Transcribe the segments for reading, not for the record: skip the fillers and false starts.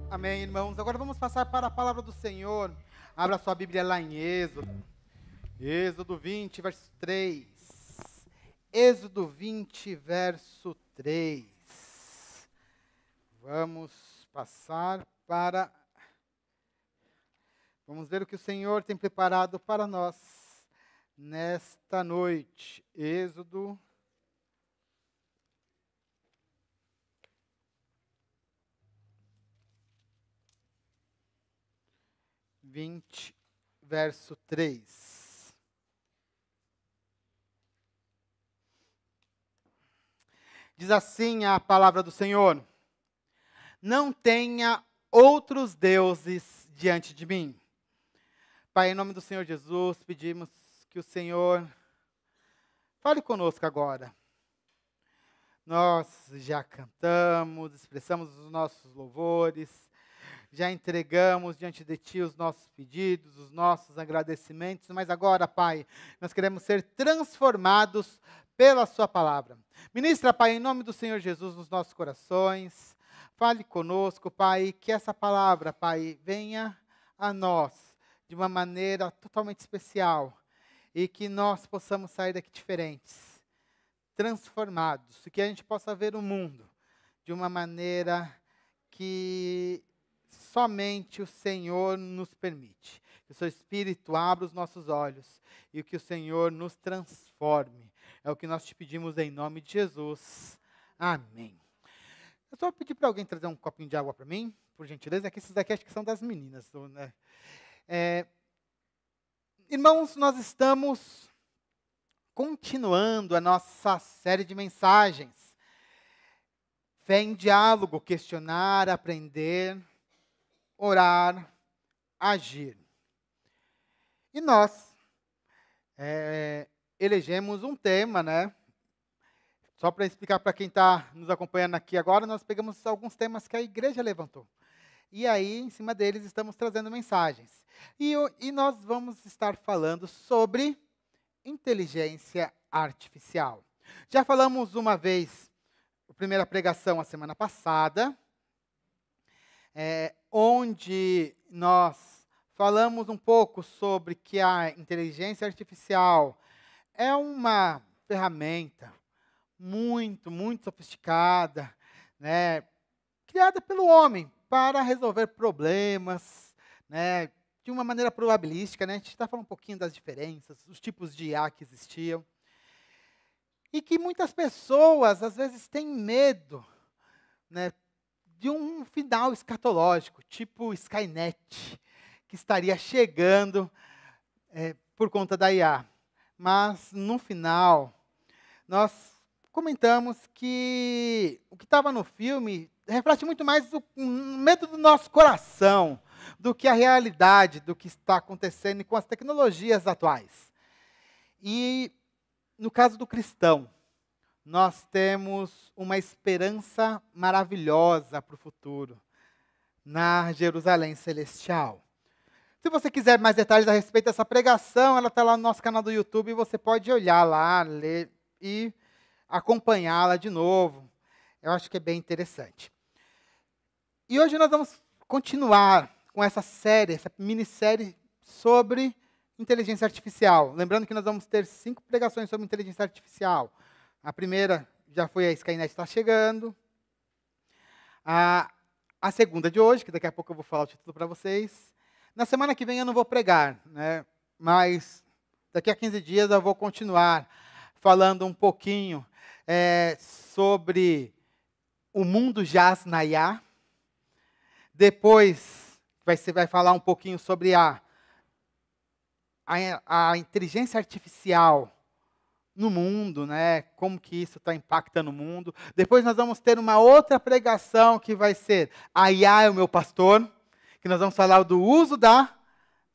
Amém, irmãos. Agora vamos passar para a palavra do Senhor. Abra sua Bíblia lá em Êxodo. Êxodo 20, verso 3. Êxodo 20, verso 3. Vamos passar para... Vamos ver o que o Senhor tem preparado para nós nesta noite. Êxodo 20, verso 3. Diz assim a palavra do Senhor: não tenha outros deuses diante de mim. Pai, em nome do Senhor Jesus, pedimos que o Senhor fale conosco agora. Nós já cantamos, expressamos os nossos louvores, já entregamos diante de Ti os nossos pedidos, os nossos agradecimentos, mas agora, Pai, nós queremos ser transformados pela Sua palavra. Ministra, Pai, em nome do Senhor Jesus nos nossos corações, fale conosco, Pai, que essa palavra, Pai, venha a nós de uma maneira totalmente especial e que nós possamos sair daqui diferentes, transformados, e que a gente possa ver o mundo de uma maneira que somente o Senhor nos permite. Que o seu Espírito abra os nossos olhos e que o Senhor nos transforme. É o que nós te pedimos em nome de Jesus. Amém. Eu só vou pedir para alguém trazer um copinho de água para mim, por gentileza, que esses daqui acho que são das meninas, né? Irmãos, nós estamos continuando a nossa série de mensagens. Fé em diálogo, questionar, aprender, orar, agir. E nós elegemos um tema, né? Só para explicar para quem está nos acompanhando aqui agora, nós pegamos alguns temas que a igreja levantou. E aí, em cima deles, estamos trazendo mensagens. E nós vamos estar falando sobre inteligência artificial. Já falamos uma vez, a primeira pregação a semana passada, onde nós falamos um pouco sobre que a inteligência artificial é uma ferramenta muito, muito sofisticada, né, criada pelo homem para resolver problemas, né, de uma maneira probabilística, né? A gente está falando um pouquinho das diferenças, os tipos de IA que existiam. E que muitas pessoas, às vezes, têm medo, né, de um final escatológico, tipo Skynet, que estaria chegando por conta da IA. Mas, no final, nós comentamos que o que estava no filme reflete muito mais o medo do nosso coração do que a realidade do que está acontecendo com as tecnologias atuais. E, no caso do cristão, nós temos uma esperança maravilhosa para o futuro, na Jerusalém Celestial. Se você quiser mais detalhes a respeito dessa pregação, ela está lá no nosso canal do YouTube, e você pode olhar lá, ler e acompanhá-la de novo. Eu acho que é bem interessante. E hoje nós vamos continuar com essa série, essa minissérie sobre inteligência artificial. Lembrando que nós vamos ter 5 pregações sobre inteligência artificial. A primeira já foi a Skynet está chegando. A segunda de hoje, que daqui a pouco eu vou falar o título para vocês. Na semana que vem eu não vou pregar, né? Mas daqui a 15 dias eu vou continuar falando um pouquinho sobre o mundo jaz na IA. Depois vai falar um pouquinho sobre a inteligência artificial no mundo, né? Como que isso está impactando o mundo. Depois nós vamos ter uma outra pregação que vai ser a IA é o meu pastor, que nós vamos falar do uso da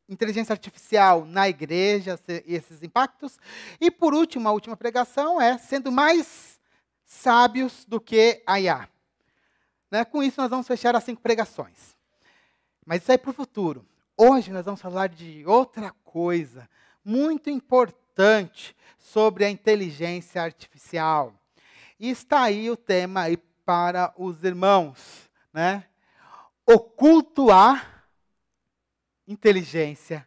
inteligência artificial na igreja e esses impactos. E por último, a última pregação é sendo mais sábios do que a IA. Né? Com isso nós vamos fechar as 5 pregações. Mas isso aí é para o futuro. Hoje nós vamos falar de outra coisa muito importante sobre a inteligência artificial. E está aí o tema aí para os irmãos, né? oculto à inteligência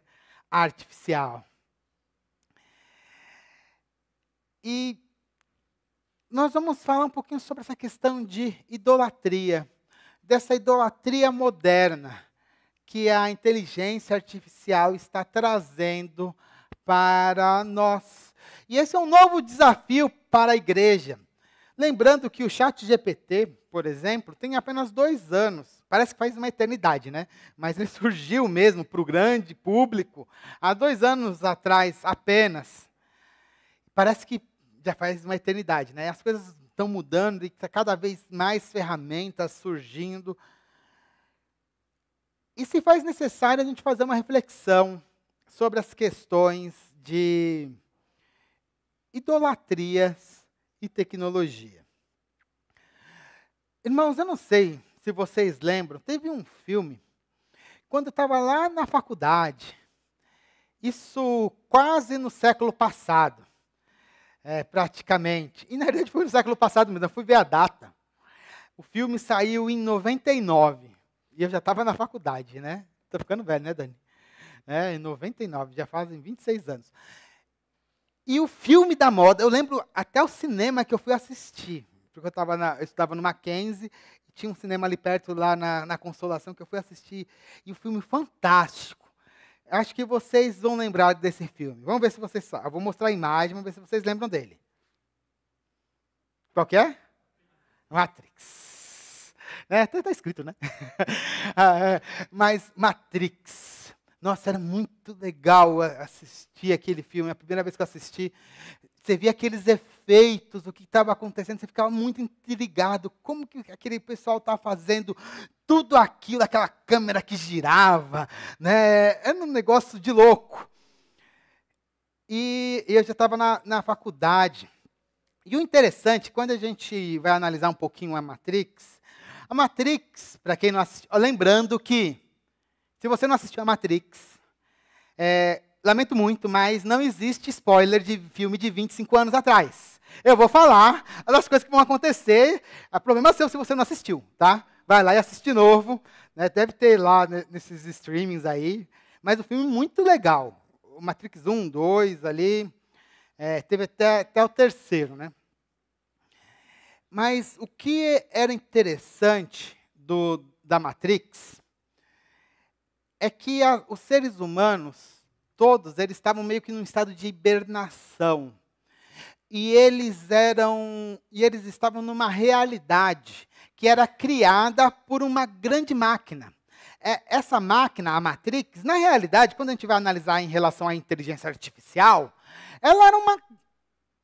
artificial. E nós vamos falar um pouquinho sobre essa questão de idolatria, dessa idolatria moderna que a inteligência artificial está trazendo para nós. E esse é um novo desafio para a igreja. Lembrando que o ChatGPT, por exemplo, tem apenas 2 anos. Parece que faz uma eternidade, né? Mas ele surgiu mesmo para o grande público há 2 anos atrás apenas. Parece que já faz uma eternidade, né? As coisas estão mudando e cada vez mais ferramentas surgindo. E se faz necessário a gente fazer uma reflexão sobre as questões de idolatrias e tecnologia. Irmãos, eu não sei se vocês lembram, teve um filme, quando eu estava lá na faculdade, isso quase no século passado, praticamente. E na verdade foi no século passado mesmo, eu fui ver a data. O filme saiu em 99, e eu já estava na faculdade, né? Estou ficando velho, né, Dani? Em 99, já fazem 26 anos. E o filme da moda, eu lembro até o cinema que eu fui assistir, porque eu estudava no Mackenzie, e tinha um cinema ali perto, lá na Consolação, que eu fui assistir, e o filme fantástico. Acho que vocês vão lembrar desse filme. Vamos ver se vocês sabem. Eu vou mostrar a imagem, vamos ver se vocês lembram dele. Qual que é? Matrix. Está escrito, né? Mas Matrix. Nossa, era muito legal assistir aquele filme. A primeira vez que eu assisti, você via aqueles efeitos, o que estava acontecendo, você ficava muito intrigado. Como que aquele pessoal estava fazendo tudo aquilo, aquela câmera que girava, né? Era um negócio de louco. E eu já estava na faculdade. E o interessante, quando a gente vai analisar um pouquinho a Matrix, para quem não assistiu, lembrando que, se você não assistiu a Matrix, lamento muito, mas não existe spoiler de filme de 25 anos atrás. Eu vou falar das coisas que vão acontecer, o problema é seu se você não assistiu, tá? Vai lá e assiste de novo, né? Deve ter lá nesses streamings aí, mas o filme é muito legal. O Matrix 1, 2 ali, teve até o 3º, né? Mas o que era interessante da Matrix é que os seres humanos, todos, eles estavam meio que num estado de hibernação. E eles estavam numa realidade que era criada por uma grande máquina. Essa máquina, a Matrix, na realidade, quando a gente vai analisar em relação à inteligência artificial, ela era uma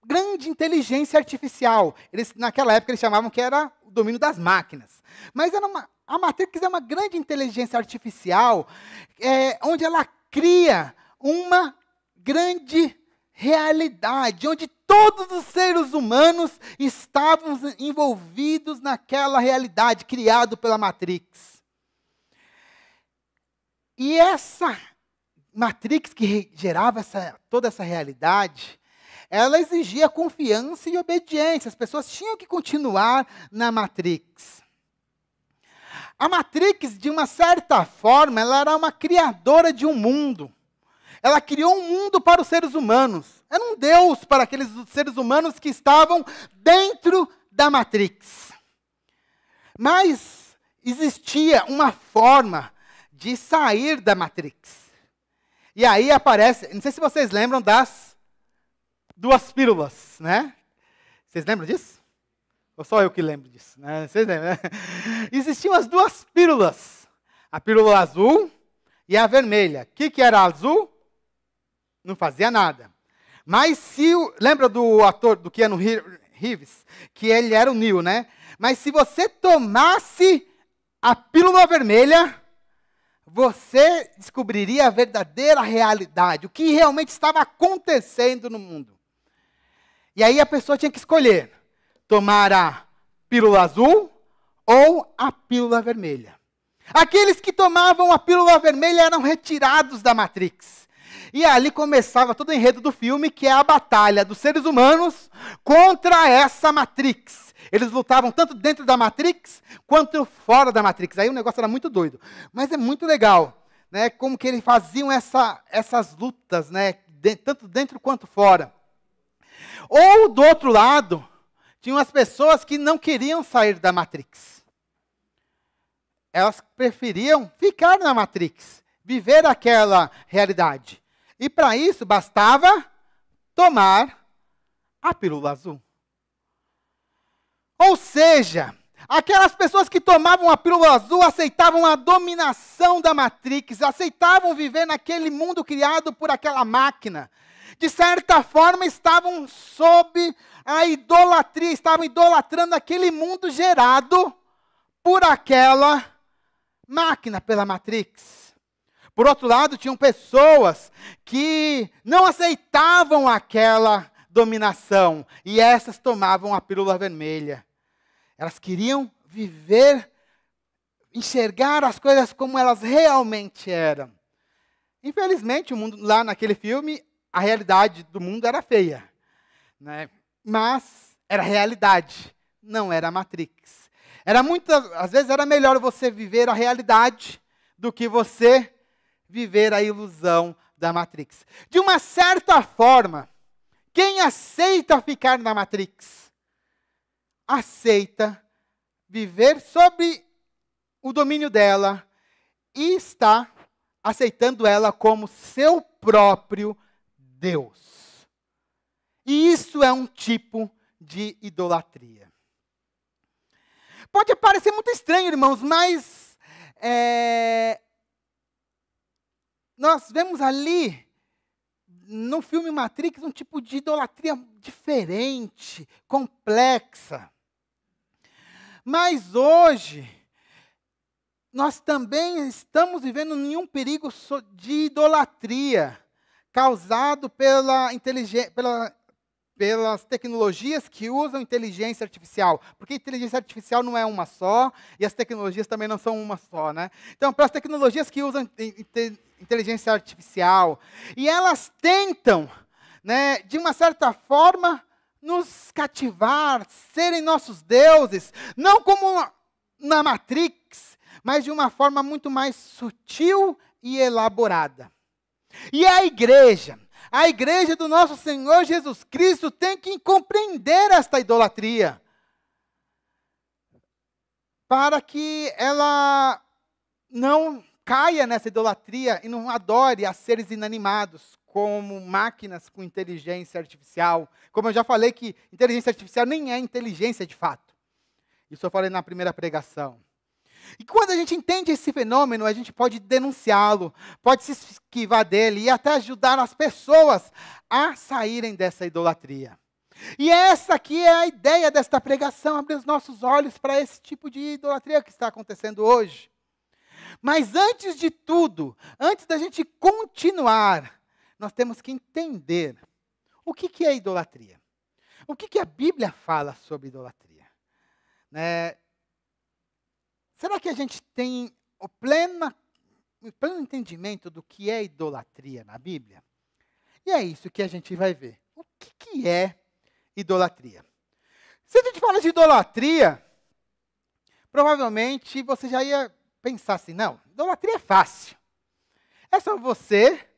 grande inteligência artificial. Naquela época eles chamavam que era o domínio das máquinas. Mas a Matrix é uma grande inteligência artificial, onde ela cria uma grande realidade, onde todos os seres humanos estavam envolvidos naquela realidade criada pela Matrix. E essa Matrix que gerava toda essa realidade, ela exigia confiança e obediência. As pessoas tinham que continuar na Matrix. A Matrix, de uma certa forma, ela era uma criadora de um mundo. Ela criou um mundo para os seres humanos. Era um Deus para aqueles seres humanos que estavam dentro da Matrix. Mas existia uma forma de sair da Matrix. E aí aparece, não sei se vocês lembram das 2 pílulas, né? Vocês lembram disso? Ou só eu que lembro disso? Né? Vocês lembram, né? Existiam as 2 pílulas. A pílula azul e a vermelha. O que era azul? Não fazia nada. Mas lembra do ator, do Keanu Reeves? Que ele era o Neo, né? Mas se você tomasse a pílula vermelha, você descobriria a verdadeira realidade, o que realmente estava acontecendo no mundo. E aí a pessoa tinha que escolher tomar a pílula azul ou a pílula vermelha. Aqueles que tomavam a pílula vermelha eram retirados da Matrix. E ali começava todo o enredo do filme, que é a batalha dos seres humanos contra essa Matrix. Eles lutavam tanto dentro da Matrix, quanto fora da Matrix. Aí o negócio era muito doido. Mas é muito legal, né? Como que eles faziam essas lutas, né? Tanto dentro quanto fora. Ou, do outro lado, tinham as pessoas que não queriam sair da Matrix. Elas preferiam ficar na Matrix, viver aquela realidade. E para isso, bastava tomar a pílula azul. Ou seja, aquelas pessoas que tomavam a pílula azul aceitavam a dominação da Matrix, aceitavam viver naquele mundo criado por aquela máquina. De certa forma, estavam sob a idolatria, estavam idolatrando aquele mundo gerado por aquela máquina, pela Matrix. Por outro lado, tinham pessoas que não aceitavam aquela dominação, e essas tomavam a pílula vermelha. Elas queriam viver, enxergar as coisas como elas realmente eram. Infelizmente, o mundo, lá naquele filme, a realidade do mundo era feia, né? Mas era realidade, não era a Matrix. Às vezes era melhor você viver a realidade do que você viver a ilusão da Matrix. De uma certa forma, quem aceita ficar na Matrix, aceita viver sob o domínio dela e está aceitando ela como seu próprio Deus. E isso é um tipo de idolatria. Pode parecer muito estranho, irmãos, mas nós vemos ali no filme Matrix um tipo de idolatria diferente, complexa. Mas hoje, nós também estamos vivendo em um perigo de idolatria, causado pelas tecnologias que usam inteligência artificial. Porque inteligência artificial não é uma só, e as tecnologias também não são uma só, né? Então, pelas tecnologias que usam inteligência artificial, e elas tentam, né, de uma certa forma, nos cativar, serem nossos deuses, não como na Matrix, mas de uma forma muito mais sutil e elaborada. E a igreja do nosso Senhor Jesus Cristo tem que compreender esta idolatria, para que ela não caia nessa idolatria e não adore a seres inanimados, como máquinas com inteligência artificial. Como eu já falei que inteligência artificial nem é inteligência de fato. Isso eu falei na primeira pregação. E quando a gente entende esse fenômeno, a gente pode denunciá-lo, pode se esquivar dele e até ajudar as pessoas a saírem dessa idolatria. E essa aqui é a ideia desta pregação, abrir os nossos olhos para esse tipo de idolatria que está acontecendo hoje. Mas antes de tudo, antes da gente continuar, nós temos que entender o que é idolatria. O que a Bíblia fala sobre idolatria? Será que a gente tem o pleno entendimento do que é idolatria na Bíblia? E é isso que a gente vai ver. O que é idolatria? Se a gente fala de idolatria, provavelmente você já ia pensar assim, não, idolatria é fácil. É só você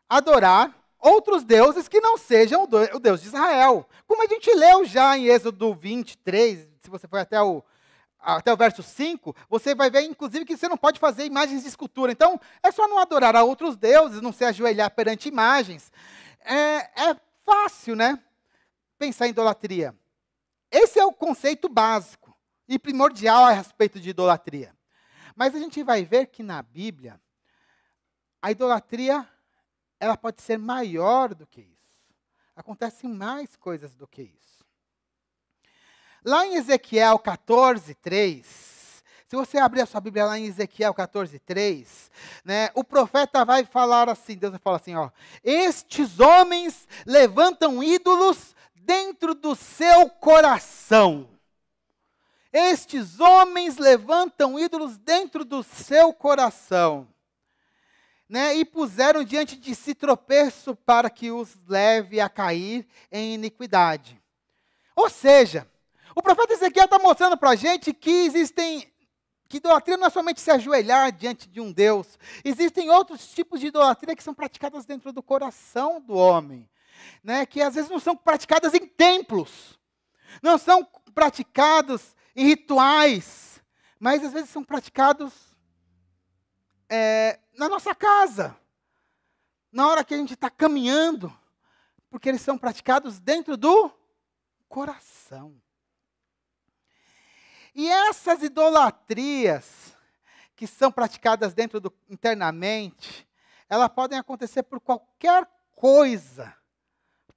adorar outros deuses que não sejam o Deus de Israel. Como a gente leu já em Êxodo 23, se você for até o verso 5, você vai ver, inclusive, que você não pode fazer imagens de escultura. Então, é só não adorar a outros deuses, não se ajoelhar perante imagens. É fácil, né? Pensar em idolatria. Esse é o conceito básico e primordial a respeito de idolatria. Mas a gente vai ver que na Bíblia, a idolatria, ela pode ser maior do que isso. Acontecem mais coisas do que isso. Lá em Ezequiel 14:3, se você abrir a sua Bíblia lá em Ezequiel 14:3, né, o profeta vai falar assim, Deus vai falar assim, ó, estes homens levantam ídolos dentro do seu coração. Estes homens levantam ídolos dentro do seu coração. Né, e puseram diante de si tropeço para que os leve a cair em iniquidade. Ou seja, O profeta Ezequiel está mostrando para a gente que idolatria não é somente se ajoelhar diante de um Deus. Existem outros tipos de idolatria que são praticadas dentro do coração do homem, né? Que às vezes não são praticadas em templos, não são praticados em rituais, mas às vezes são praticados na nossa casa, na hora que a gente está caminhando, porque eles são praticados dentro do coração. E essas idolatrias que são praticadas internamente, elas podem acontecer por qualquer coisa.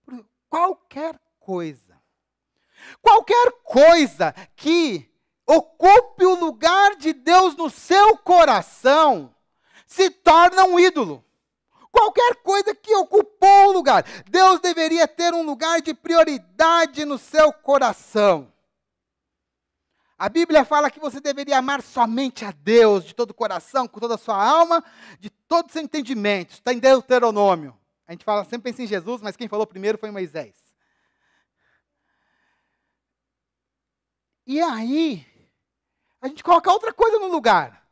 Por qualquer coisa. Qualquer coisa que ocupe o lugar de Deus no seu coração se torna um ídolo. Qualquer coisa que ocupou o lugar. Deus deveria ter um lugar de prioridade no seu coração. A Bíblia fala que você deveria amar somente a Deus, de todo o coração, com toda a sua alma, de todo o seu entendimento. Está em Deuteronômio. A gente sempre pensa em Jesus, mas quem falou primeiro foi Moisés. E aí, a gente coloca outra coisa no lugar.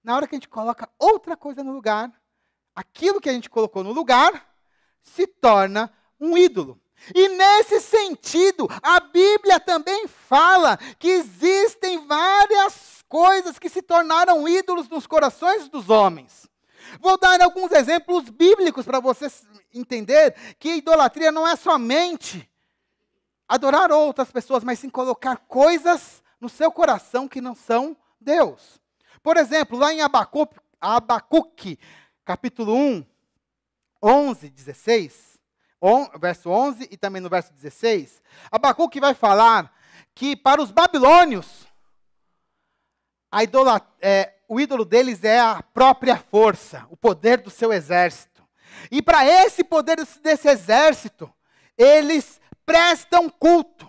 Na hora que a gente coloca outra coisa no lugar, aquilo que a gente colocou no lugar se torna um ídolo. E nesse sentido, a Bíblia também fala que existem várias coisas que se tornaram ídolos nos corações dos homens. Vou dar alguns exemplos bíblicos para você entender que idolatria não é somente adorar outras pessoas, mas sim colocar coisas no seu coração que não são Deus. Por exemplo, lá em Abacuque, capítulo 1, 11, 16... verso 11 e também no verso 16, Abacuque vai falar que para os babilônios, o ídolo deles é a própria força, o poder do seu exército. E para esse poder desse exército, eles prestam culto.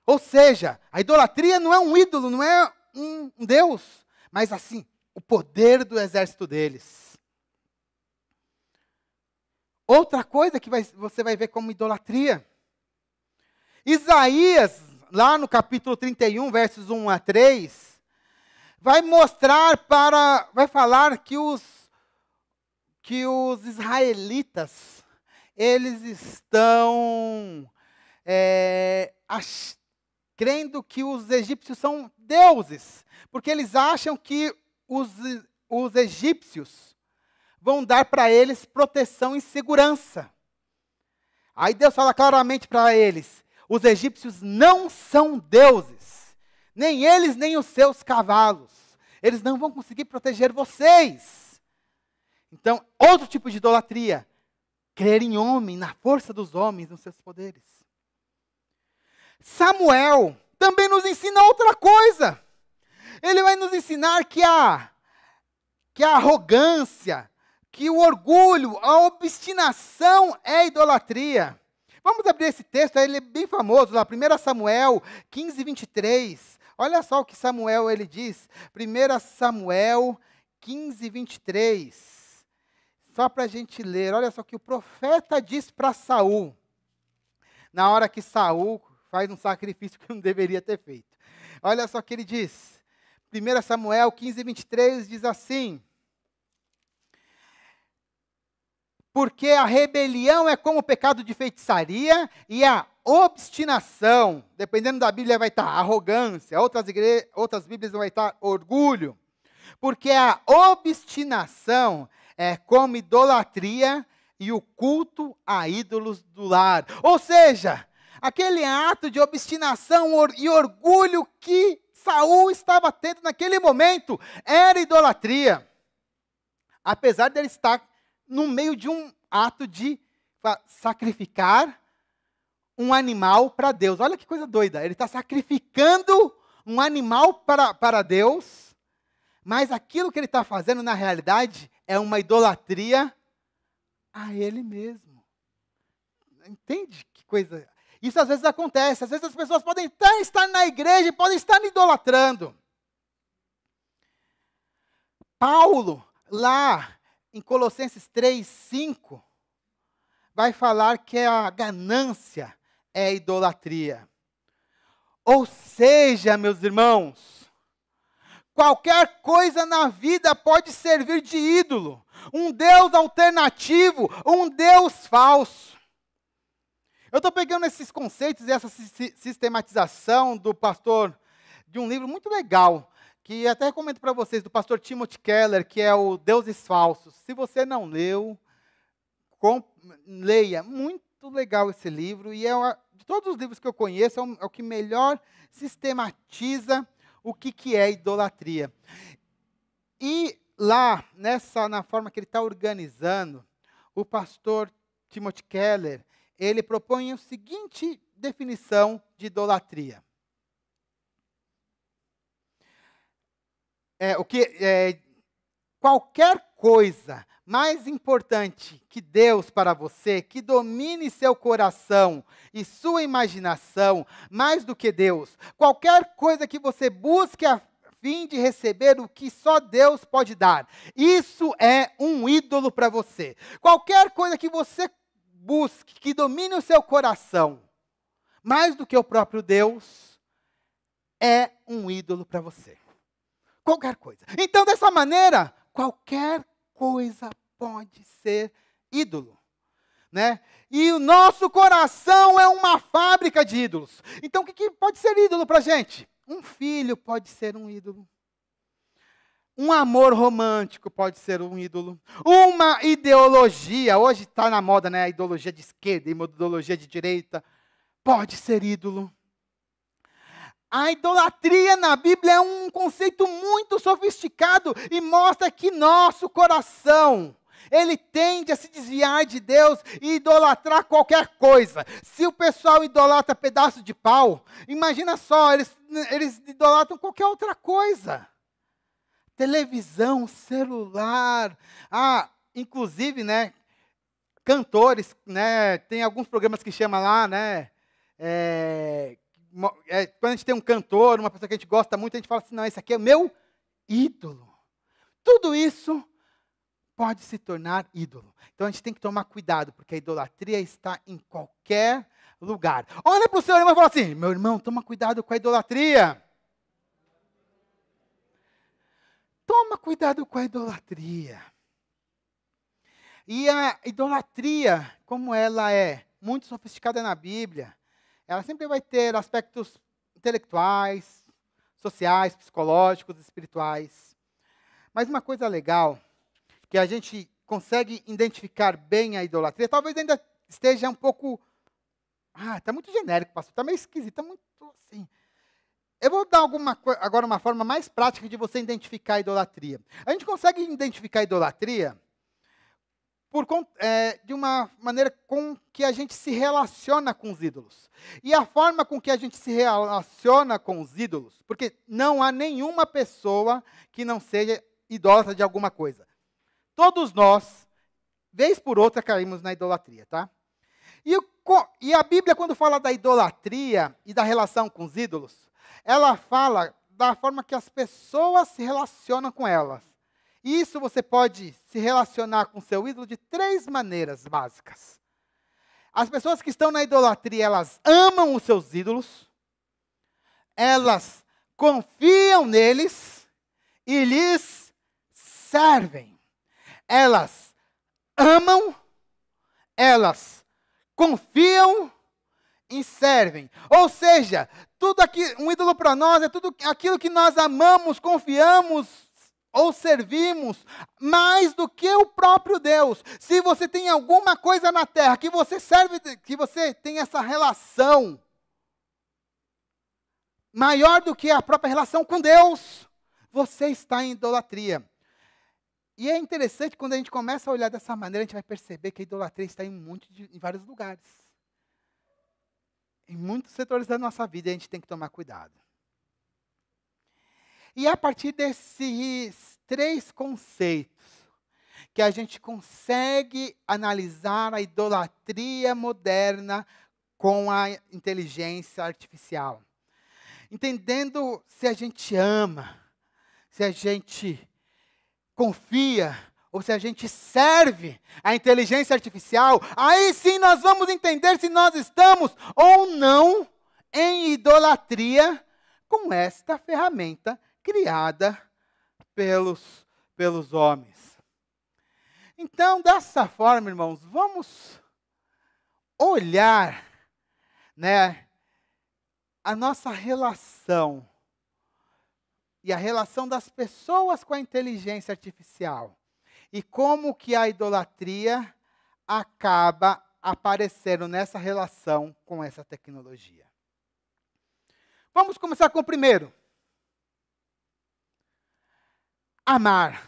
Ou seja, a idolatria não é um ídolo, não é um Deus, mas assim, o poder do exército deles. Outra coisa que você vai ver como idolatria. Isaías, lá no capítulo 31, versos 1 a 3, vai falar que os israelitas, eles estão crendo que os egípcios são deuses, porque eles acham que os egípcios vão dar para eles proteção e segurança. Aí Deus fala claramente para eles, os egípcios não são deuses, nem eles, nem os seus cavalos. Eles não vão conseguir proteger vocês. Então, outro tipo de idolatria, crer em homem, na força dos homens, nos seus poderes. Samuel também nos ensina outra coisa. Ele vai nos ensinar que a arrogância, que o orgulho, a obstinação é idolatria. Vamos abrir esse texto, ele é bem famoso, lá, 1 Samuel 15, 23. Olha só o que Samuel ele diz. 1 Samuel 15, 23. Só para a gente ler, olha só o que o profeta diz para Saul. Na hora que Saul faz um sacrifício que não deveria ter feito. Olha só o que ele diz. 1 Samuel 15, 23 diz assim: porque a rebelião é como o pecado de feitiçaria e a obstinação, dependendo da Bíblia vai estar arrogância, outras Bíblias vai estar orgulho. Porque a obstinação é como idolatria e o culto a ídolos do lar. Ou seja, aquele ato de obstinação e orgulho que Saul estava tendo naquele momento era idolatria. Apesar de ele estar no meio de um ato de sacrificar um animal para Deus. Olha que coisa doida. Ele está sacrificando um animal para Deus, mas aquilo que ele está fazendo, na realidade, é uma idolatria a ele mesmo. Entende que coisa? Isso às vezes acontece. Às vezes as pessoas podem até estar na igreja e podem estar idolatrando. Paulo, lá em Colossenses 3, 5, vai falar que a ganância é idolatria. Ou seja, meus irmãos, qualquer coisa na vida pode servir de ídolo. Um Deus alternativo, um Deus falso. Eu estou pegando esses conceitos e essa sistematização do pastor, de um livro muito legal, que até recomendo para vocês, do pastor Timothy Keller, que é o Deuses Falsos. Se você não leu, leia. Muito legal esse livro, e de todos os livros que eu conheço, é o que melhor sistematiza o que é idolatria. E lá, na forma que ele está organizando, o pastor Timothy Keller, ele propõe a seguinte definição de idolatria. Qualquer coisa mais importante que Deus para você, que domine seu coração e sua imaginação, mais do que Deus, qualquer coisa que você busque a fim de receber o que só Deus pode dar, isso é um ídolo para você. Qualquer coisa que você busque, que domine o seu coração, mais do que o próprio Deus, é um ídolo para você. Qualquer coisa. Então, dessa maneira, qualquer coisa pode ser ídolo, né? E o nosso coração é uma fábrica de ídolos. Então, o que pode ser ídolo para a gente? Um filho pode ser um ídolo. Um amor romântico pode ser um ídolo. Uma ideologia, hoje está na moda, né? A ideologia de esquerda e a ideologia de direita, pode ser ídolo. A idolatria na Bíblia é um conceito muito sofisticado e mostra que nosso coração, ele tende a se desviar de Deus e idolatrar qualquer coisa. Se o pessoal idolatra pedaço de pau, imagina só, eles idolatram qualquer outra coisa. Televisão, celular, inclusive, né, cantores, né, tem alguns programas que chama lá, né, quando a gente tem um cantor, uma pessoa que a gente gosta muito, a gente fala assim, não, esse aqui é meu ídolo. Tudo isso pode se tornar ídolo. Então a gente tem que tomar cuidado, porque a idolatria está em qualquer lugar. Olha para o seu irmão e fala assim, meu irmão, toma cuidado com a idolatria. Toma cuidado com a idolatria. E a idolatria, como ela é muito sofisticada na Bíblia, ela sempre vai ter aspectos intelectuais, sociais, psicológicos, espirituais. Mas uma coisa legal, que a gente consegue identificar bem a idolatria, talvez ainda esteja um pouco... está muito genérico, pastor, está meio esquisito, está muito assim... Eu vou dar agora uma forma mais prática de você identificar a idolatria. A gente consegue identificar a idolatria de uma maneira com que a gente se relaciona com os ídolos. E a forma com que a gente se relaciona com os ídolos, porque não há nenhuma pessoa que não seja idólatra de alguma coisa. Todos nós, vez por outra, caímos na idolatria, tá? E a Bíblia, quando fala da idolatria e da relação com os ídolos, ela fala da forma que as pessoas se relacionam com elas. Isso você pode se relacionar com seu ídolo de 3 maneiras básicas. As pessoas que estão na idolatria, elas amam os seus ídolos, elas confiam neles e lhes servem. Elas amam, elas confiam e servem. Ou seja, um ídolo para nós é tudo aquilo que nós amamos, confiamos ou servimos mais do que o próprio Deus. Se você tem alguma coisa na terra que você serve, que você tem essa relação maior do que a própria relação com Deus, você está em idolatria. E é interessante quando a gente começa a olhar dessa maneira, a gente vai perceber que a idolatria está em vários lugares. Em muitos setores da nossa vida, a gente tem que tomar cuidado. E a partir desses 3 conceitos, que a gente consegue analisar a idolatria moderna com a inteligência artificial. Entendendo se a gente ama, se a gente confia, ou se a gente serve a inteligência artificial, aí sim nós vamos entender se nós estamos ou não em idolatria com esta ferramenta criada pelos homens. Então, dessa forma, irmãos, vamos olhar, né, a nossa relação e a relação das pessoas com a inteligência artificial e como que a idolatria acaba aparecendo nessa relação com essa tecnologia. Vamos começar com o primeiro. Amar.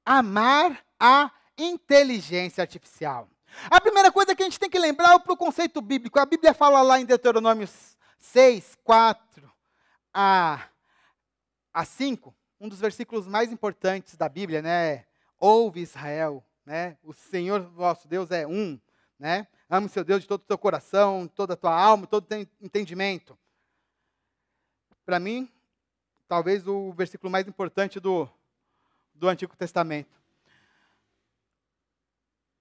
Amar a inteligência artificial. A primeira coisa que a gente tem que lembrar é o conceito bíblico. A Bíblia fala lá em Deuteronômio 6, 4 a 5, um dos versículos mais importantes da Bíblia, né? Ouve, Israel, né? O Senhor vosso Deus é um, né? Ame o seu Deus de todo o teu coração, toda a tua alma, todo o teu entendimento. Para mim, talvez o versículo mais importante do Antigo Testamento.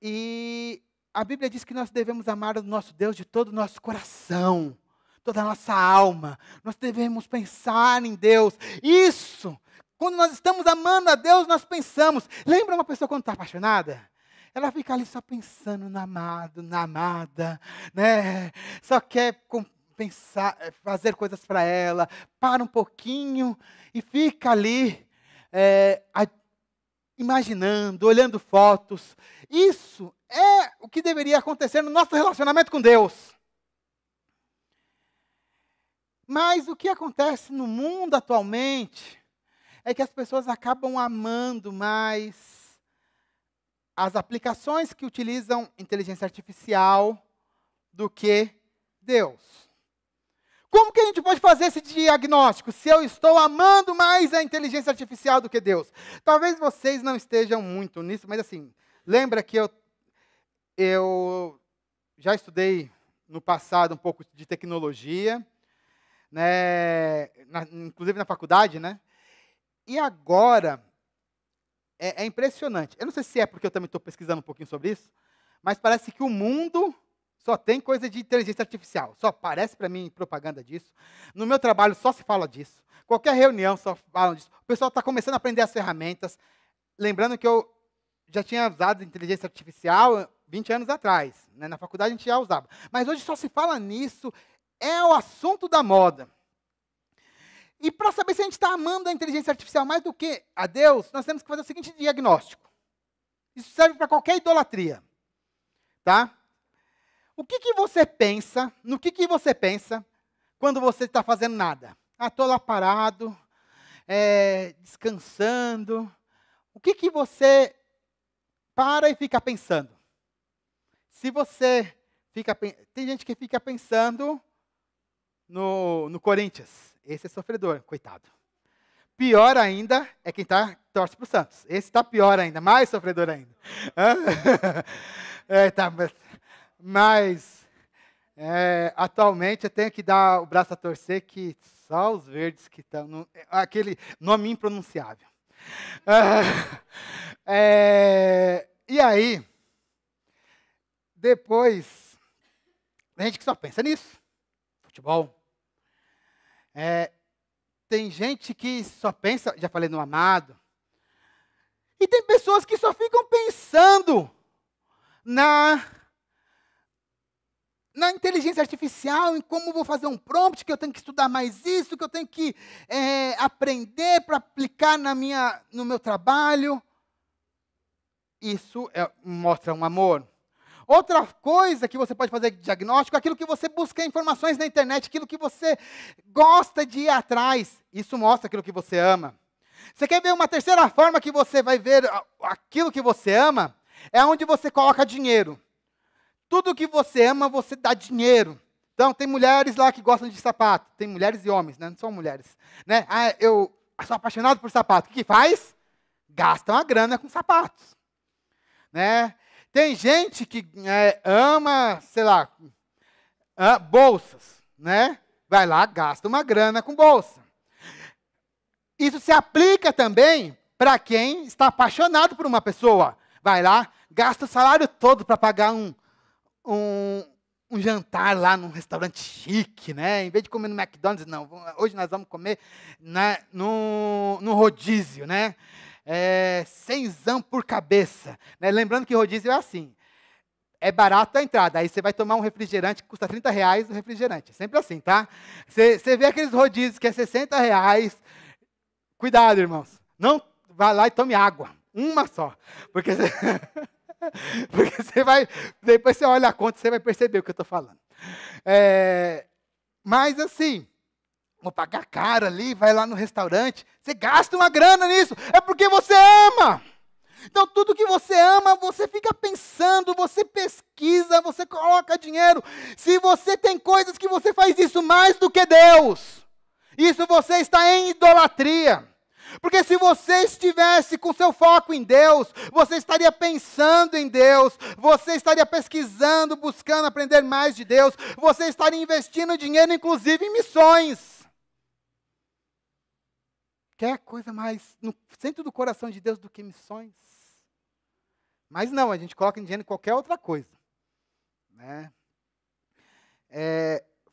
E a Bíblia diz que nós devemos amar o nosso Deus de todo o nosso coração, toda a nossa alma. Nós devemos pensar em Deus. Isso, quando nós estamos amando a Deus, nós pensamos. Lembra uma pessoa quando está apaixonada? Ela fica ali só pensando no amado, na amada, né? Só quer pensar, fazer coisas para ela, para um pouquinho e fica ali imaginando, olhando fotos. Isso é o que deveria acontecer no nosso relacionamento com Deus. Mas o que acontece no mundo atualmente é que as pessoas acabam amando mais as aplicações que utilizam inteligência artificial do que Deus. Como que a gente pode fazer esse diagnóstico? Se eu estou amando mais a inteligência artificial do que Deus? Talvez vocês não estejam muito nisso, mas assim, lembra que eu já estudei no passado um pouco de tecnologia, né, inclusive na faculdade, né? E agora, é impressionante. Eu não sei se é porque eu também estou pesquisando um pouquinho sobre isso, mas parece que o mundo só tem coisa de inteligência artificial. Só aparece para mim propaganda disso. No meu trabalho só se fala disso. Qualquer reunião só fala disso. O pessoal está começando a aprender as ferramentas. Lembrando que eu já tinha usado inteligência artificial 20 anos atrás. Né? Na faculdade a gente já usava. Mas hoje só se fala nisso. É o assunto da moda. E para saber se a gente está amando a inteligência artificial mais do que a Deus, nós temos que fazer o seguinte diagnóstico. Isso serve para qualquer idolatria. Tá? O que você pensa, no que você pensa quando você está fazendo nada? Ah, estou lá parado, descansando. O que você para e fica pensando? Se você fica... Tem gente que fica pensando no Corinthians. Esse é sofredor, coitado. Pior ainda é quem torce para o Santos. Esse está pior ainda, mais sofredor ainda. Mas atualmente eu tenho que dar o braço a torcer que só os verdes que estão... Aquele nome impronunciável. E aí, depois, tem gente que só pensa nisso. Futebol. Tem gente que só pensa, já falei no amado, e tem pessoas que só ficam pensando na inteligência artificial, em como vou fazer um prompt, que eu tenho que estudar mais isso, que eu tenho que aprender para aplicar no meu trabalho. Isso mostra um amor. Outra coisa que você pode fazer de diagnóstico é aquilo que você busca informações na internet, aquilo que você gosta de ir atrás. Isso mostra aquilo que você ama. Você quer ver uma terceira forma que você vai ver aquilo que você ama? É onde você coloca dinheiro. Tudo que você ama, você dá dinheiro. Então, tem mulheres lá que gostam de sapato. Tem mulheres e homens, né? Não são mulheres. Né? Ah, eu sou apaixonado por sapato. O que faz? Gasta uma grana com sapatos. Né? Tem gente que ama, sei lá, bolsas, né? Vai lá, gasta uma grana com bolsa. Isso se aplica também para quem está apaixonado por uma pessoa. Vai lá, gasta o salário todo para pagar um jantar lá num restaurante chique, né? Em vez de comer no McDonald's, não. Hoje nós vamos comer no rodízio, né? Cenzão por cabeça. Né? Lembrando que rodízio é assim. É barato a entrada. Aí você vai tomar um refrigerante que custa R$30 o refrigerante. É sempre assim, tá? Você vê aqueles rodízios que é R$60. Cuidado, irmãos. Não vá lá e tome água. Uma só. Porque você vai... Depois você olha a conta e você vai perceber o que eu estou falando. Mas assim, vou pagar caro ali, vai lá no restaurante. Você gasta uma grana nisso. É porque você ama. Então, tudo que você ama, você fica pensando, você pesquisa, você coloca dinheiro. Se você tem coisas que você faz isso mais do que Deus, isso você está em idolatria. Porque se você estivesse com seu foco em Deus, você estaria pensando em Deus, você estaria pesquisando, buscando aprender mais de Deus, você estaria investindo dinheiro, inclusive, em missões. Quer coisa mais no centro do coração de Deus do que missões? Mas não, a gente coloca dinheiro em qualquer outra coisa. Né?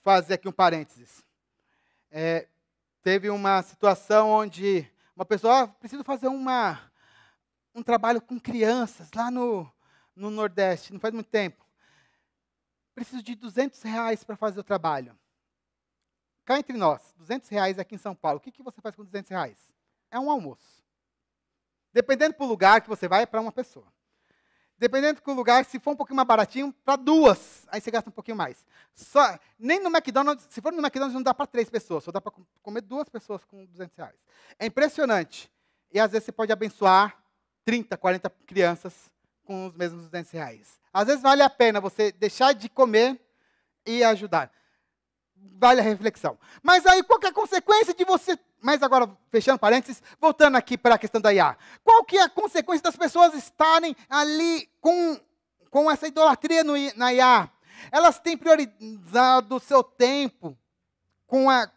Fazer aqui um parênteses. Teve uma situação onde uma pessoa, preciso fazer um trabalho com crianças lá no Nordeste, não faz muito tempo. Preciso de R$200 para fazer o trabalho. Cá entre nós, R$200 aqui em São Paulo. O que você faz com R$200? É um almoço. Dependendo do lugar que você vai, é para uma pessoa. Dependendo do lugar, se for um pouquinho mais baratinho, para duas. Aí você gasta um pouquinho mais. Nem no McDonald's, se for no McDonald's, não dá para 3 pessoas. Só dá para comer 2 pessoas com R$200. É impressionante. E às vezes você pode abençoar 30, 40 crianças com os mesmos R$200. Às vezes vale a pena você deixar de comer e ajudar. Vale a reflexão. Mas aí, qual que é a consequência de você... Mas agora, fechando parênteses, voltando aqui para a questão da IA. Qual que é a consequência das pessoas estarem ali com essa idolatria na IA? Elas têm priorizado o seu tempo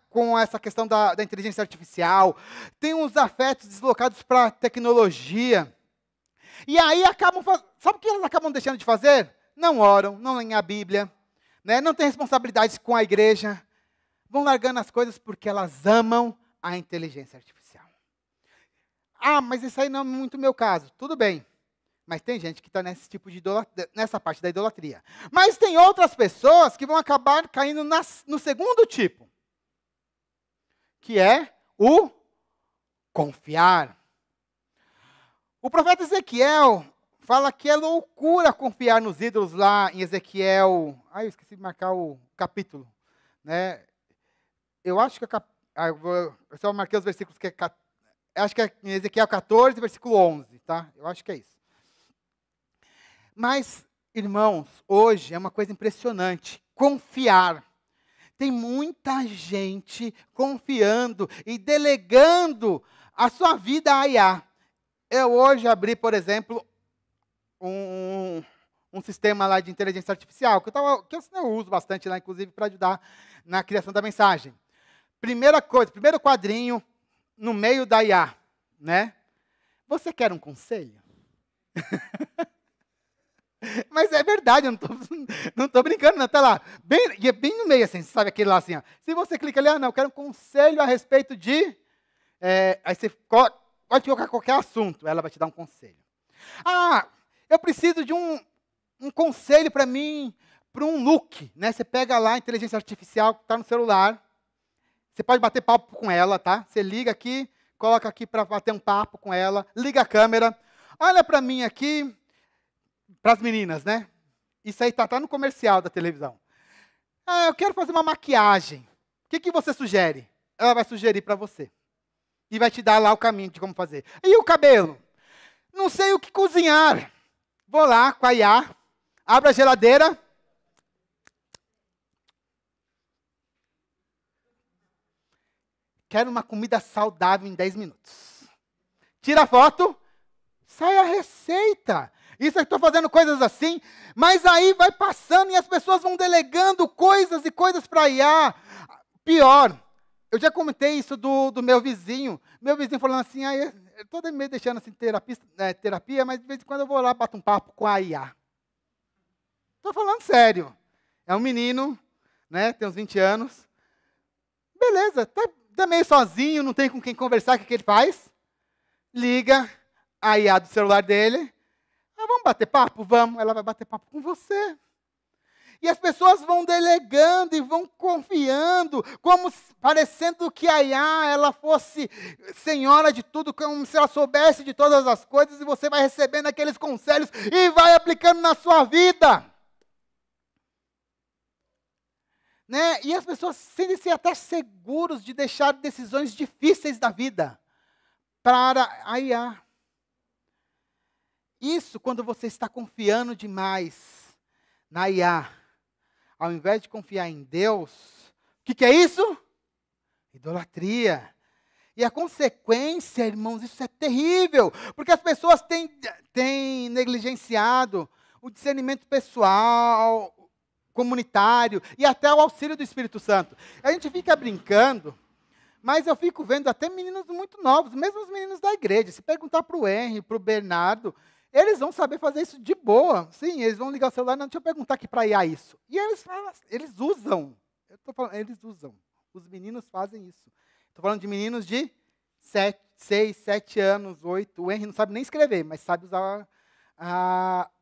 com essa questão da inteligência artificial, têm os afetos deslocados para a tecnologia. E aí sabe o que elas acabam deixando de fazer? Não oram, não leem a Bíblia, né? Não têm responsabilidades com a igreja. Vão largando as coisas porque elas amam a inteligência artificial. Mas isso aí não é muito o meu caso. Tudo bem. Mas tem gente que está nesse tipo de nessa parte da idolatria. Mas tem outras pessoas que vão acabar caindo no segundo tipo. Que é o confiar. O profeta Ezequiel fala que é loucura confiar nos ídolos lá em Ezequiel. Eu esqueci de marcar o capítulo. Né? Eu acho que eu só marquei os versículos que acho que é em Ezequiel 14, versículo 11, tá? Eu acho que é isso. Mas, irmãos, hoje é uma coisa impressionante, confiar. Tem muita gente confiando e delegando a sua vida à IA. Eu hoje abri, por exemplo, um sistema lá de inteligência artificial, que eu uso bastante lá, inclusive, para ajudar na criação da mensagem. Primeira coisa, primeiro quadrinho, no meio da IA, né? Você quer um conselho? Mas é verdade, eu não estou brincando, não. Tá lá, bem no meio, assim, sabe aquele lá assim, ó. Se você clica ali, não, eu quero um conselho a respeito de... aí você pode colocar qualquer assunto, ela vai te dar um conselho. Eu preciso de um conselho para mim, para um look, né? Você pega lá a inteligência artificial que está no celular, você pode bater papo com ela, tá? Você liga aqui, coloca aqui para bater um papo com ela, liga a câmera, olha para mim aqui, para as meninas, né? Isso aí tá no comercial da televisão. Eu quero fazer uma maquiagem. O que você sugere? Ela vai sugerir para você. E vai te dar lá o caminho de como fazer. E o cabelo? Não sei o que cozinhar. Vou lá com a IA, abro a geladeira. Quero uma comida saudável em 10 minutos. Tira a foto, sai a receita. Isso eu estou fazendo coisas assim, mas aí vai passando e as pessoas vão delegando coisas e coisas para a IA. Pior, eu já comentei isso do meu vizinho. Meu vizinho falando assim, eu estou meio deixando assim terapia, mas de vez em quando eu vou lá, bato um papo com a IA. Estou falando sério. É um menino, né? Tem uns 20 anos. Beleza, tá meio sozinho, não tem com quem conversar, o que ele faz? Liga a IA do celular dele. Vamos bater papo? Vamos. Ela vai bater papo com você. E as pessoas vão delegando e vão confiando, como parecendo que a IA ela fosse senhora de tudo, como se ela soubesse de todas as coisas, e você vai recebendo aqueles conselhos e vai aplicando na sua vida. Né? E as pessoas sentem-se até seguros de deixar decisões difíceis da vida para a IA. Isso quando você está confiando demais na IA, ao invés de confiar em Deus. O que é isso? Idolatria. E a consequência, irmãos, isso é terrível, porque as pessoas têm negligenciado o discernimento pessoal, comunitário e até o auxílio do Espírito Santo. A gente fica brincando, mas eu fico vendo até meninos muito novos, mesmo os meninos da igreja. Se perguntar para o Henry, para o Bernardo, eles vão saber fazer isso de boa. Sim, eles vão ligar o celular, não, deixa eu perguntar aqui para IA isso. E eles usam. Eu tô falando, eles usam. Os meninos fazem isso. Estou falando de meninos de 6, 7 anos, 8. O Henry não sabe nem escrever, mas sabe usar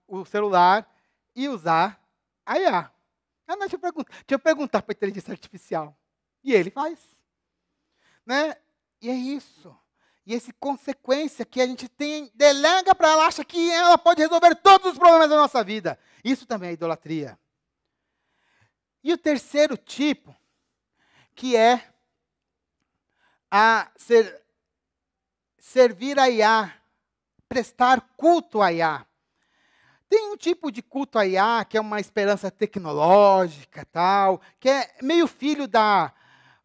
o celular e usar a IA. Não, deixa eu perguntar para a inteligência artificial. E ele faz. Né? E é isso. E essa consequência que a gente delega para ela, acha que ela pode resolver todos os problemas da nossa vida. Isso também é idolatria. E o terceiro tipo, que é servir a IA, prestar culto a IA. Tem um tipo de culto a IA, que é uma esperança tecnológica, tal, que é meio filho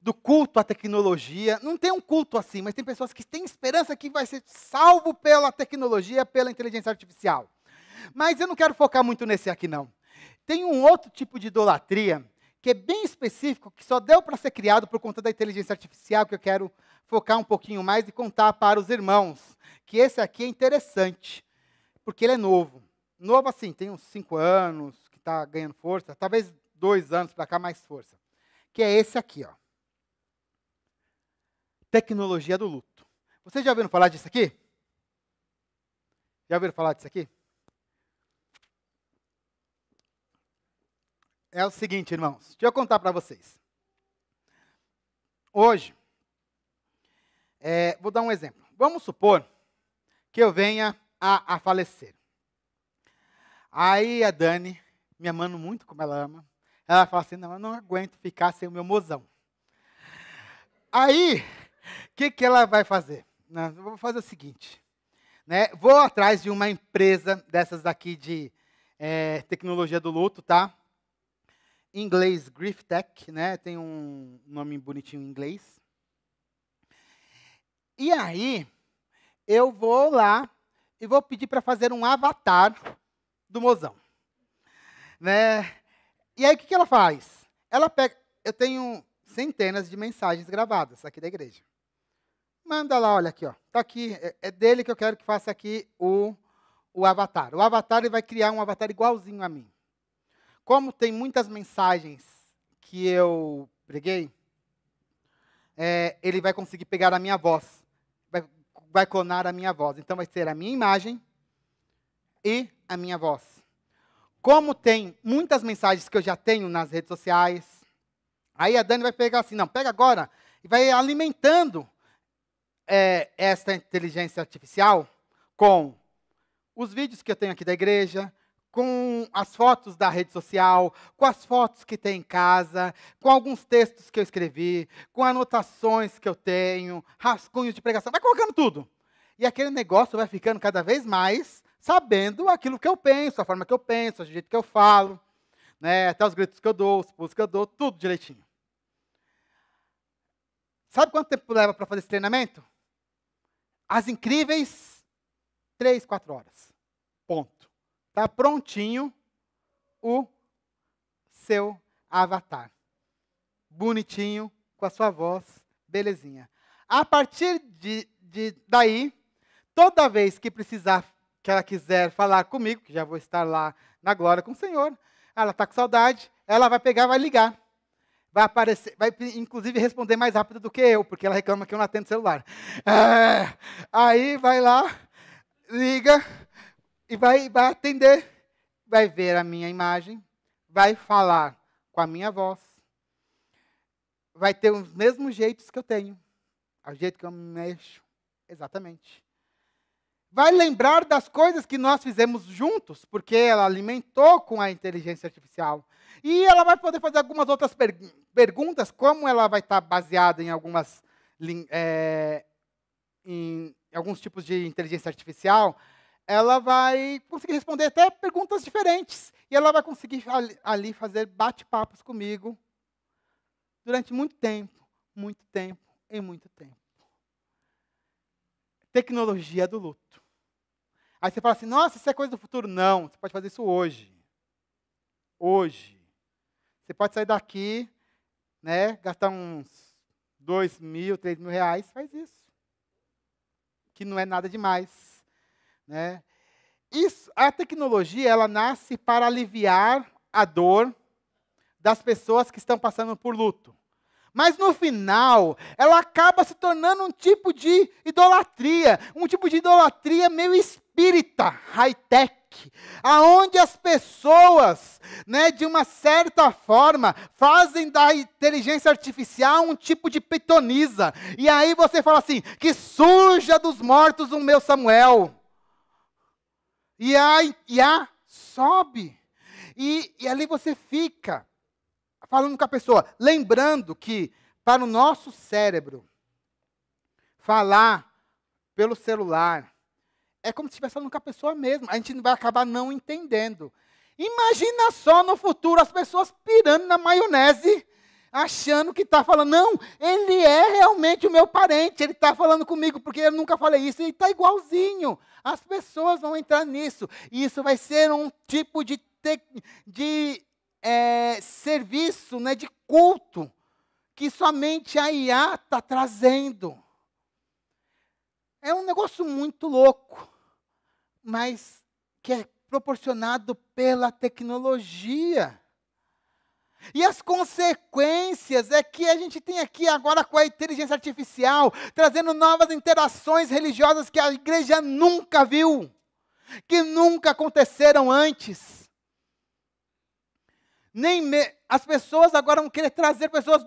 do culto à tecnologia. Não tem um culto assim, mas tem pessoas que têm esperança que vai ser salvo pela tecnologia, pela inteligência artificial. Mas eu não quero focar muito nesse aqui, não. Tem um outro tipo de idolatria, que é bem específico, que só deu para ser criado por conta da inteligência artificial, que eu quero focar um pouquinho mais e contar para os irmãos. Que esse aqui é interessante, porque ele é novo. Novo assim, tem uns 5 anos, que está ganhando força, talvez 2 anos para cá mais força. Que é esse aqui, ó. Tecnologia do luto. Vocês já ouviram falar disso aqui? Já ouviram falar disso aqui? É o seguinte, irmãos, deixa eu contar para vocês. Hoje, vou dar um exemplo. Vamos supor que eu venha a falecer. Aí a Dani, me amando muito como ela ama, ela fala assim, não, eu não aguento ficar sem o meu mozão. Aí, o que ela vai fazer? Não, eu vou fazer o seguinte, né? Vou atrás de uma empresa dessas daqui de tecnologia do luto, tá? Em inglês, Grief Tech, né? Tem um nome bonitinho em inglês. E aí, eu vou lá e vou pedir para fazer um avatar do mozão. Né? E aí, o que ela faz? Ela pega... Eu tenho centenas de mensagens gravadas aqui da igreja. Manda lá, olha aqui, ó. Tá aqui, é dele que eu quero que faça aqui o avatar. O avatar, ele vai criar um avatar igualzinho a mim. Como tem muitas mensagens que eu preguei, ele vai conseguir pegar a minha voz. Vai clonar a minha voz. Então, vai ser a minha imagem e a minha voz. Como tem muitas mensagens que eu já tenho nas redes sociais, aí a Dani vai pegar assim, não, pega agora, e vai alimentando esta inteligência artificial com os vídeos que eu tenho aqui da igreja, com as fotos da rede social, com as fotos que tem em casa, com alguns textos que eu escrevi, com anotações que eu tenho, rascunhos de pregação, vai colocando tudo. E aquele negócio vai ficando cada vez mais sabendo aquilo que eu penso, a forma que eu penso, o jeito que eu falo, né, até os gritos que eu dou, os pulos que eu dou, tudo direitinho. Sabe quanto tempo leva para fazer esse treinamento? As incríveis 3, 4 horas. Ponto. Está prontinho o seu avatar. Bonitinho, com a sua voz, belezinha. A partir daí, toda vez que ela quiser falar comigo, que já vou estar lá na glória com o Senhor, Ela está com saudade, ela vai pegar, vai ligar. Vai aparecer, vai inclusive responder mais rápido do que eu, porque ela reclama que eu não atendo celular. Aí vai lá, liga e vai atender. Vai ver a minha imagem, vai falar com a minha voz, vai ter os mesmos jeitos que eu tenho, o jeito que eu me mexo, exatamente. Vai lembrar das coisas que nós fizemos juntos, porque ela alimentou com a inteligência artificial. E ela vai poder fazer algumas outras perguntas, como ela vai estar baseada em em alguns tipos de inteligência artificial, ela vai conseguir responder até perguntas diferentes. E ela vai conseguir ali fazer bate-papos comigo durante muito tempo e muito tempo. Tecnologia do luto. Aí você fala assim, nossa, isso é coisa do futuro. Não, você pode fazer isso hoje. Hoje. Você pode sair daqui, né, gastar uns 2 mil, 3 mil reais, faz isso. Que não é nada demais. Né? A tecnologia, ela nasce para aliviar a dor das pessoas que estão passando por luto. Mas no final, ela acaba se tornando um tipo de idolatria, meio espírita, high-tech, aonde as pessoas, né, de uma certa forma, fazem da inteligência artificial um tipo de pitonisa. E aí você fala assim, que surja dos mortos o meu Samuel. E a sobe. E ali você fica falando com a pessoa, lembrando que para o nosso cérebro, falar pelo celular é como se estivesse falando com a pessoa mesmo. A gente vai acabar não entendendo. Imagina só no futuro as pessoas pirando na maionese, achando que está falando, não, ele é realmente o meu parente, ele está falando comigo, porque eu nunca falei isso, ele está igualzinho. As pessoas vão entrar nisso. E isso vai ser um tipo de serviço, né, de culto, que somente a IA está trazendo. É um negócio muito louco, mas que é proporcionado pela tecnologia. E as consequências é que a gente tem aqui agora com a inteligência artificial, trazendo novas interações religiosas que a igreja nunca viu, que nunca aconteceram antes. As pessoas agora vão querer trazer pessoas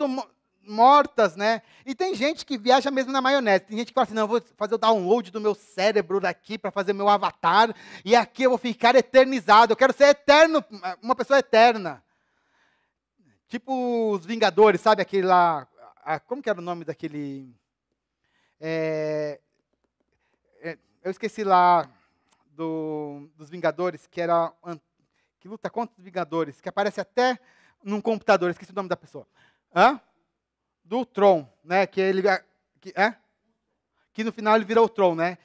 mortas, né? E tem gente que viaja mesmo na maionese. Tem gente que fala assim, não, eu vou fazer o download do meu cérebro daqui para fazer meu avatar, e aqui eu vou ficar eternizado. Eu quero ser eterno, uma pessoa eterna. Tipo os Vingadores, sabe aquele lá, como que era o nome daquele... eu esqueci lá dos Vingadores, que luta contra os Vingadores, que aparece até num computador, esqueci o nome da pessoa. Do Tron, né? Que no final ele virou o Tron, né?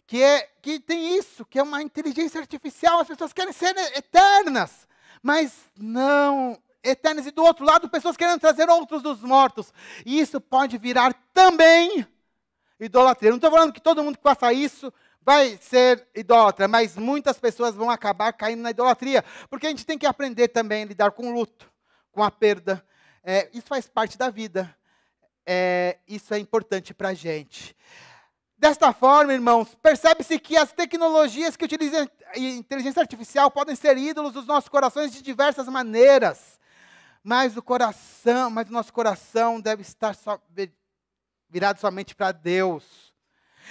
Que tem isso, que é uma inteligência artificial, as pessoas querem ser eternas, mas não eternas. E do outro lado, pessoas querendo trazer outros dos mortos. E isso pode virar também idolatria. Não estou falando que todo mundo que faça isso vai ser idólatra, mas muitas pessoas vão acabar caindo na idolatria, porque a gente tem que aprender também a lidar com o luto, com a perda. Isso faz parte da vida. Isso é importante para a gente. Desta forma, irmãos, percebe-se que as tecnologias que utilizam a inteligência artificial podem ser ídolos dos nossos corações de diversas maneiras, mas o nosso coração deve estar virado somente para Deus.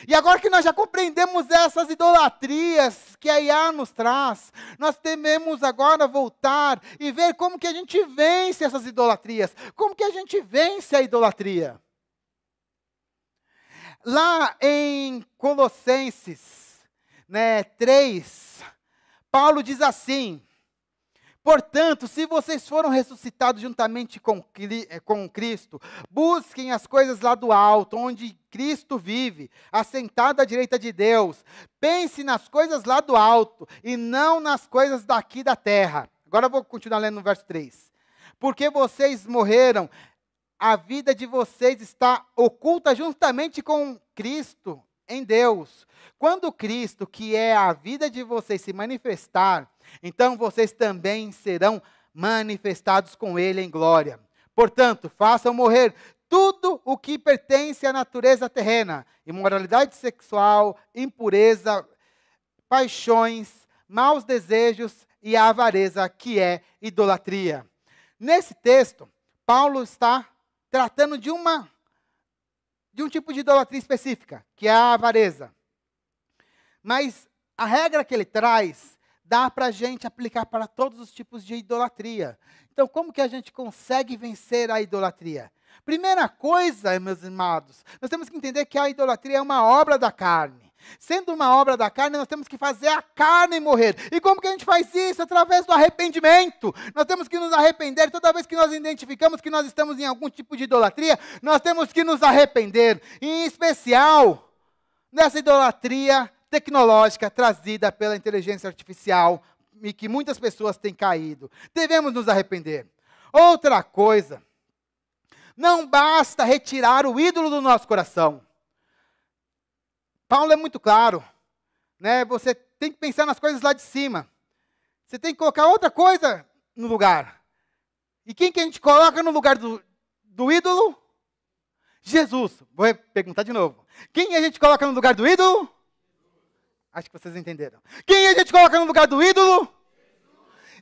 E agora que nós já compreendemos essas idolatrias que a IA nos traz, nós devemos agora voltar e ver como que a gente vence essas idolatrias. Como que a gente vence a idolatria? Lá em Colossenses 3, Paulo diz assim, portanto, se vocês foram ressuscitados juntamente com Cristo, busquem as coisas lá do alto, onde Cristo vive, assentado à direita de Deus. Pense nas coisas lá do alto, e não nas coisas daqui da terra. Agora eu vou continuar lendo no verso 3. Porque vocês morreram, a vida de vocês está oculta juntamente com Cristo em Deus. Quando Cristo, que é a vida de vocês, se manifestar, então vocês também serão manifestados com Ele em glória. Portanto, façam morrer tudo o que pertence à natureza terrena: imoralidade sexual, impureza, paixões, maus desejos e a avareza, que é idolatria. Nesse texto, Paulo está tratando de um tipo de idolatria específica, que é a avareza. Mas a regra que ele traz dá para a gente aplicar para todos os tipos de idolatria. Então, como que a gente consegue vencer a idolatria? Primeira coisa, meus amados, nós temos que entender que a idolatria é uma obra da carne. Sendo uma obra da carne, nós temos que fazer a carne morrer. E como que a gente faz isso? Através do arrependimento. Nós temos que nos arrepender. Toda vez que nós identificamos que nós estamos em algum tipo de idolatria, nós temos que nos arrepender. Em especial, nessa idolatria tecnológica trazida pela inteligência artificial e que muitas pessoas têm caído. Devemos nos arrepender. Outra coisa, não basta retirar o ídolo do nosso coração. Paulo é muito claro, né? Você tem que pensar nas coisas lá de cima. Você tem que colocar outra coisa no lugar. E quem que a gente coloca no lugar do ídolo? Jesus. Vou perguntar de novo. Quem a gente coloca no lugar do ídolo? Acho que vocês entenderam. Quem a gente coloca no lugar do ídolo?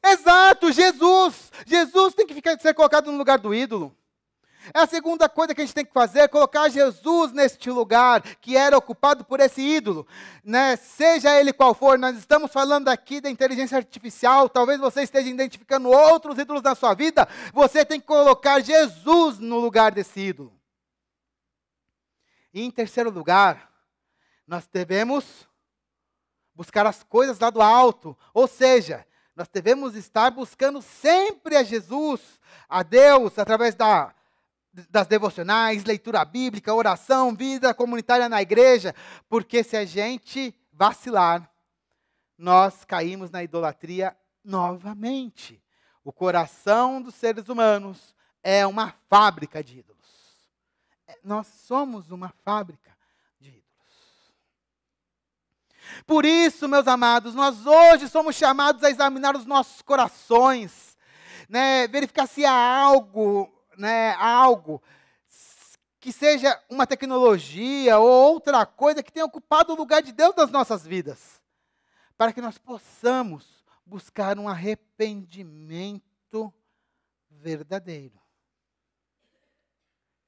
Exato, Jesus. Jesus tem que ser colocado no lugar do ídolo. É a segunda coisa que a gente tem que fazer, é colocar Jesus neste lugar que era ocupado por esse ídolo, né? Seja ele qual for. Nós estamos falando aqui da inteligência artificial, talvez você esteja identificando outros ídolos na sua vida, você tem que colocar Jesus no lugar desse ídolo. E em terceiro lugar, nós devemos buscar as coisas lá do alto, ou seja, nós devemos estar buscando sempre a Jesus, a Deus, através das devocionais, leitura bíblica, oração, vida comunitária na igreja, porque se a gente vacilar, nós caímos na idolatria novamente. O coração dos seres humanos é uma fábrica de ídolos. Nós somos uma fábrica de ídolos. Por isso, meus amados, nós hoje somos chamados a examinar os nossos corações, né, verificar se há algo que seja uma tecnologia ou outra coisa que tenha ocupado o lugar de Deus nas nossas vidas, para que nós possamos buscar um arrependimento verdadeiro.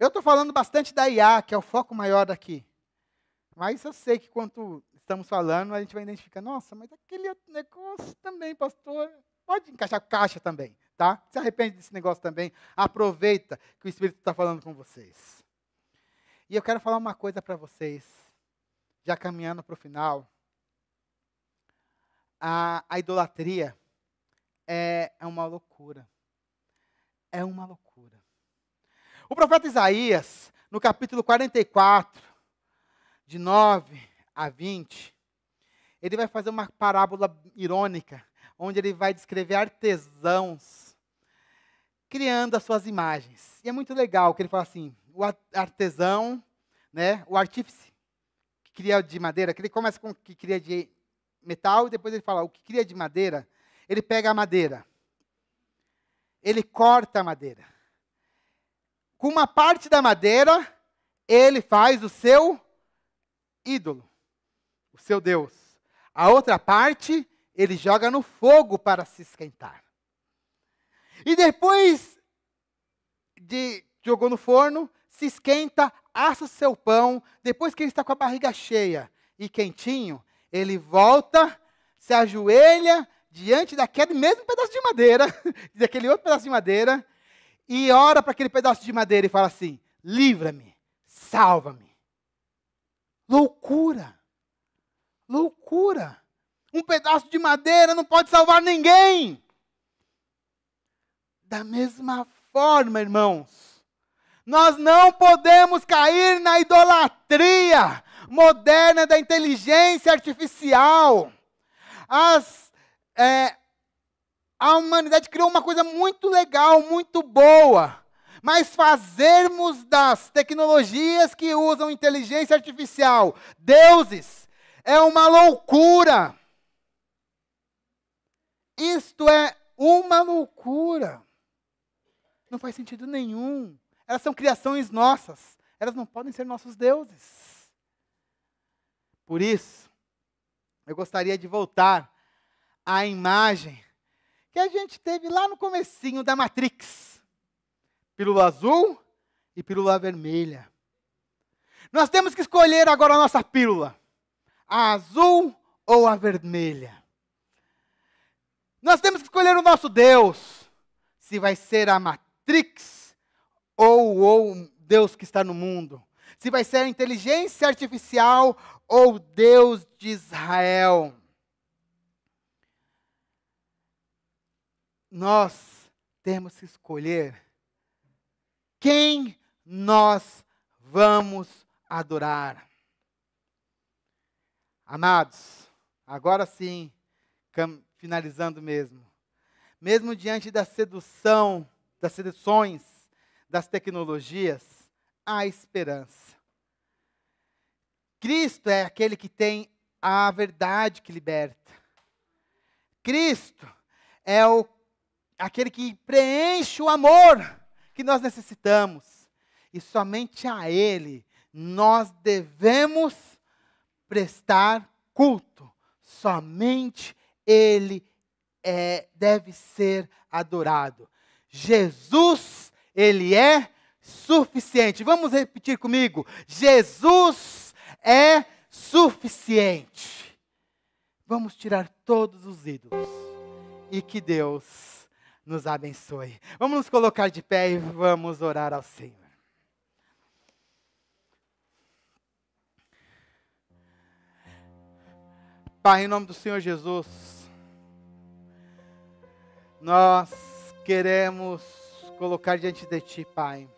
Eu estou falando bastante da IA, que é o foco maior daqui, mas eu sei que quando estamos falando, a gente vai identificar, nossa, mas aquele outro negócio também, pastor, pode encaixar caixa também. Tá? Se arrepende desse negócio também. Aproveita que o Espírito está falando com vocês. E eu quero falar uma coisa para vocês, já caminhando para o final. A idolatria é uma loucura. É uma loucura. O profeta Isaías, no capítulo 44, de 9 a 20, ele vai fazer uma parábola irônica, onde ele vai descrever artesãos criando as suas imagens. E é muito legal que ele fala assim, o artesão, né, o artífice, que cria de madeira, que ele começa com o que cria de metal, e depois ele fala, o que cria de madeira, ele pega a madeira, ele corta a madeira. Com uma parte da madeira, ele faz o seu ídolo, o seu Deus. A outra parte, ele joga no fogo para se esquentar. E depois jogou no forno, se esquenta, assa o seu pão. Depois que ele está com a barriga cheia e quentinho, ele volta, se ajoelha diante daquele mesmo pedaço de madeira, daquele outro pedaço de madeira, e ora para aquele pedaço de madeira e fala assim, livra-me, salva-me. Loucura! Loucura! Um pedaço de madeira não pode salvar ninguém. Da mesma forma, irmãos, nós não podemos cair na idolatria moderna da inteligência artificial. A humanidade criou uma coisa muito legal, muito boa, Mas fazermos das tecnologias que usam inteligência artificial deuses é uma loucura. Isto é uma loucura. Não faz sentido nenhum. Elas são criações nossas. Elas não podem ser nossos deuses. Por isso, eu gostaria de voltar à imagem que a gente teve lá no comecinho da Matrix. Pílula azul e pílula vermelha. Nós temos que escolher agora a nossa pílula. A azul ou a vermelha. Nós temos que escolher o nosso Deus. Se vai ser a Matrix ou o Deus que está no mundo. Se vai ser a inteligência artificial ou o Deus de Israel. Nós temos que escolher quem nós vamos adorar. Amados, agora sim, finalizando mesmo. Mesmo diante da sedução, das seduções, das tecnologias, há esperança. Cristo é aquele que tem a verdade que liberta. Cristo é aquele que preenche o amor que nós necessitamos. E somente a Ele nós devemos prestar culto. Somente Ele deve ser adorado. Jesus, Ele é suficiente. Vamos repetir comigo. Jesus é suficiente. Vamos tirar todos os ídolos. E que Deus nos abençoe. Vamos nos colocar de pé e vamos orar ao Senhor. Pai, em nome do Senhor Jesus, nós queremos colocar diante de Ti, Pai,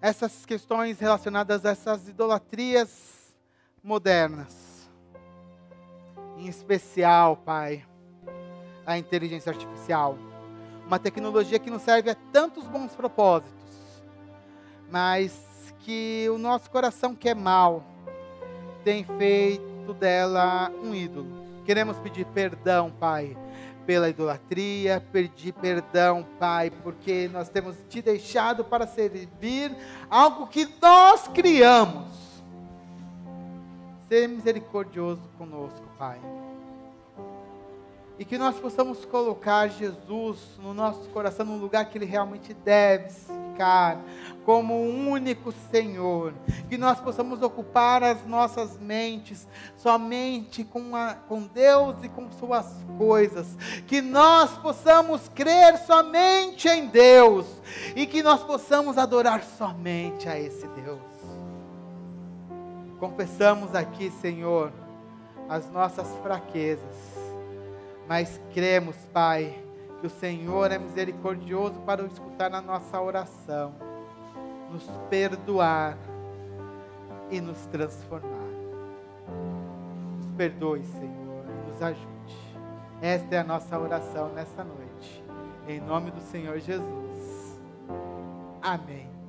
essas questões relacionadas a essas idolatrias modernas, em especial, Pai, a inteligência artificial, uma tecnologia que nos serve a tantos bons propósitos, mas que o nosso coração que é mau tem feito dela um ídolo. Queremos pedir perdão, Pai, pela idolatria, pedir perdão, Pai, porque nós temos Te deixado para servir algo que nós criamos. Seja misericordioso conosco, Pai. E que nós possamos colocar Jesus no nosso coração, no lugar que Ele realmente deve ficar, como o único Senhor. Que nós possamos ocupar as nossas mentes somente com Deus e com Suas coisas. Que nós possamos crer somente em Deus. E que nós possamos adorar somente a esse Deus. Confessamos aqui, Senhor, as nossas fraquezas. Mas cremos, Pai, que o Senhor é misericordioso para escutar a nossa oração, nos perdoar e nos transformar. Nos perdoe, Senhor, e nos ajude. Esta é a nossa oração nessa noite. Em nome do Senhor Jesus. Amém.